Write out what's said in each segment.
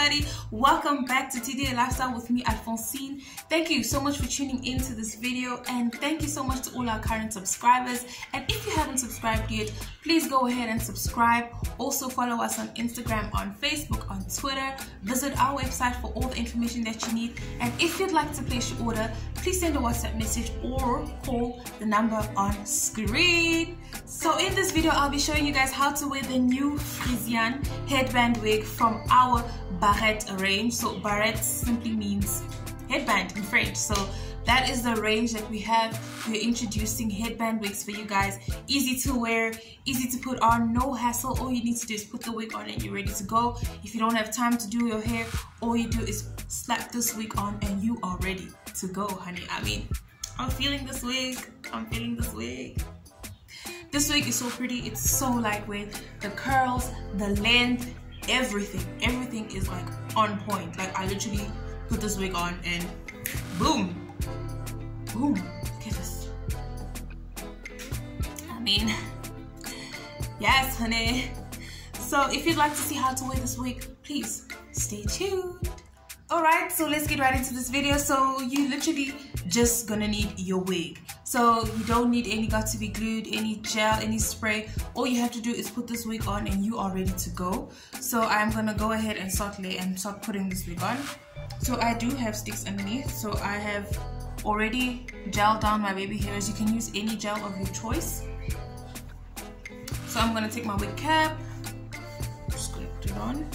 everybody, welcome back to TDA Lifestyle with me, Alphonsine. Thank you so much for tuning into this video, and thank you so much to all our current subscribers. And if you haven't subscribed yet, please go ahead and subscribe. Also follow us on Instagram, on Facebook, on Twitter. Visit our website for all the information that you need. And if you'd like to place your order, please send a WhatsApp message or call the number on screen. So in this video, I'll be showing you guys how to wear the new FRISIANE headband wig from our braid range. So braid simply means headband in French. So that is the range that we have. We're introducing headband wigs for you guys. Easy to wear, easy to put on, no hassle. All you need to do is put the wig on and you're ready to go. If you don't have time to do your hair, all you do is slap this wig on and you are ready to go, honey. I mean, I'm feeling this wig. I'm feeling this wig. This wig is so pretty. It's so lightweight. The curls, the length, everything is like on point. Like I literally put this wig on and boom. Boom. Look at this. I mean, yes, honey. So if you'd like to see how to wear this wig, please stay tuned. Alright, so let's get right into this video. So you literally just gonna need your wig. So you don't need any got to be glued, any gel, any spray. All you have to do is put this wig on and you are ready to go. So I'm gonna go ahead and start putting this wig on. So I do have sticks underneath. So I have already gelled down my baby hairs. You can use any gel of your choice. So I'm gonna take my wig cap. Just gonna put it on.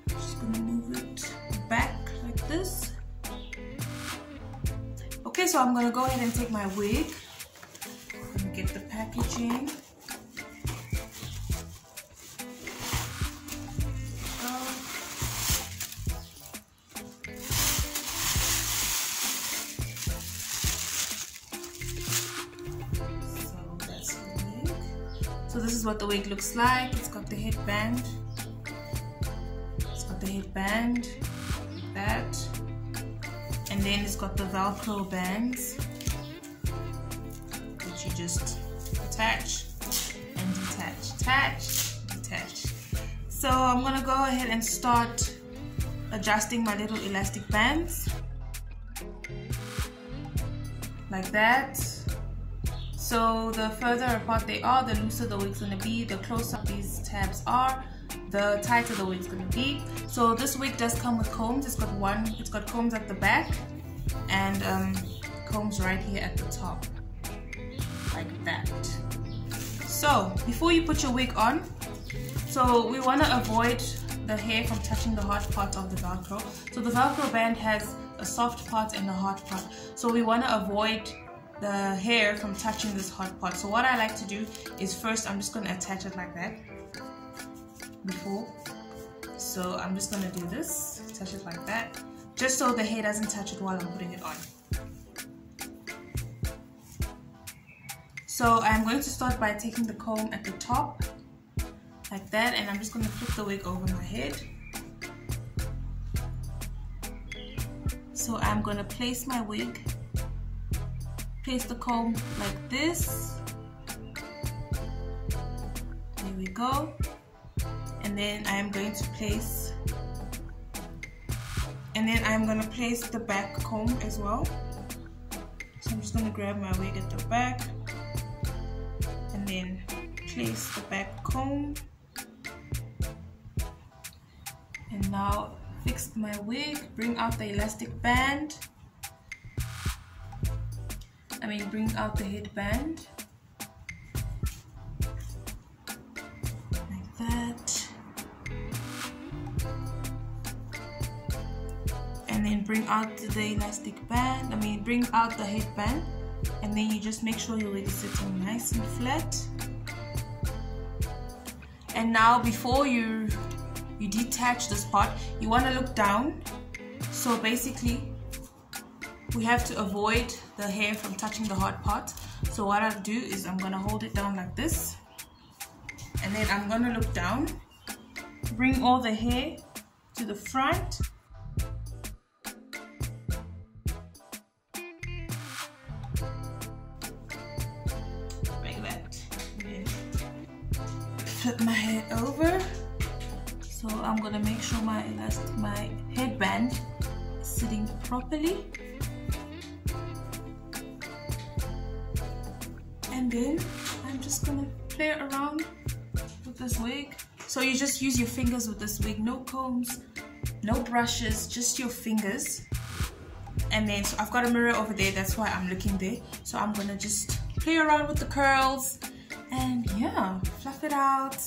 Just gonna move it back like this. Okay, so I'm gonna go ahead and take my wig. I'm gonna get the packaging. So this is what the wig looks like. It's got the headband. It's got the headband, like that. And then it's got the Velcro bands that you just attach and detach, attach, detach. So I'm gonna go ahead and start adjusting my little elastic bands like that. So the further apart they are, the looser the wig's gonna be. The closer these tabs are, the tighter the wig's gonna be. So this wig does come with combs. It's got combs at the back and combs right here at the top, like that. So before you put your wig on, so we want to avoid the hair from touching the hard part of the Velcro. So the Velcro band has a soft part and a hard part. So we want to avoid the hair from touching this hard part. So what I like to do is first I'm just going to attach it like that before. So I'm just going to do this, attach it like that, just so the hair doesn't touch it while I'm putting it on. So I'm going to start by taking the comb at the top like that, and I'm just going to flip the wig over my head. So I'm going to place my wig, place the comb like this. There we go. And then I'm going to place the back comb as well. So I'm just going to grab my wig at the back and then place the back comb. And now fix my wig, bring out the elastic band. Bring out the headband like that, and then bring out the elastic band. Bring out the headband, and then you just make sure your wig is sitting nice and flat. And now before you detach this part, you want to look down. So basically we have to avoid the hair from touching the hard part. So what I'll do is I'm going to hold it down like this, and then I'm going to look down, bring all the hair to the front, like that, and then flip my head over. So I'm gonna make sure my headband is sitting properly. And then I'm just gonna play around with this wig. So you just use your fingers with this wig, no combs, no brushes, just your fingers. And then, so I've got a mirror over there, that's why I'm looking there. So I'm gonna just play around with the curls and yeah, fluff it out.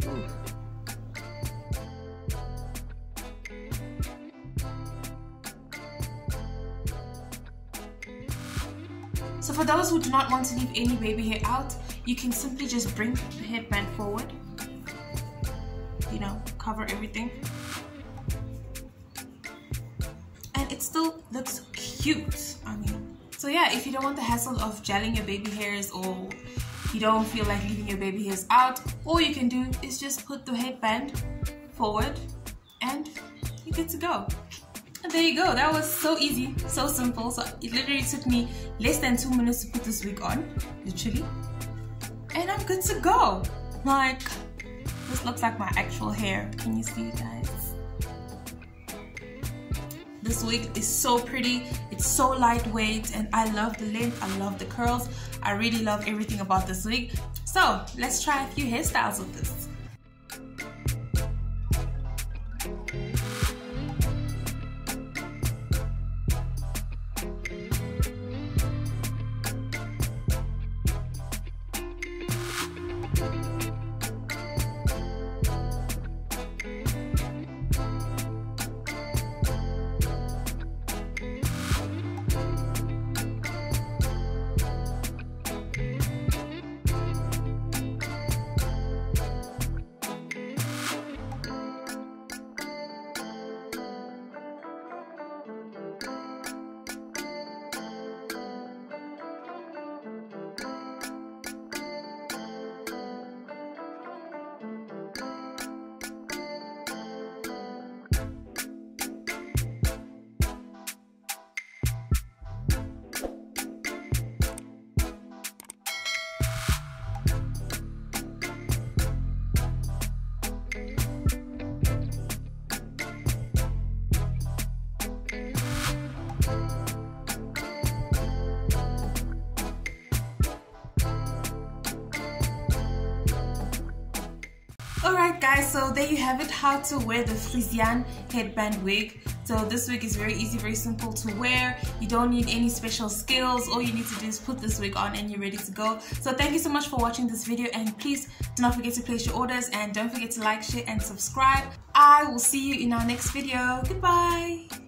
Ooh. So for those who do not want to leave any baby hair out, you can simply just bring the headband forward, you know, cover everything. And it still looks cute, I mean. So yeah, if you don't want the hassle of gelling your baby hairs, or you don't feel like leaving your baby hairs out, all you can do is just put the headband forward and you're good to go. And there you go, that was so easy, so simple. So it literally took me less than 2 minutes to put this wig on, literally. And I'm good to go. Like, this looks like my actual hair. Can you see, guys? This wig is so pretty, it's so lightweight, and I love the length, I love the curls. I really love everything about this wig. So let's try a few hairstyles with this. Alright guys, so there you have it, how to wear the FRISIANE headband wig. So this wig is very easy, very simple to wear. You don't need any special skills. All you need to do is put this wig on and you're ready to go. So thank you so much for watching this video, and please do not forget to place your orders, and don't forget to like, share and subscribe. I will see you in our next video. Goodbye.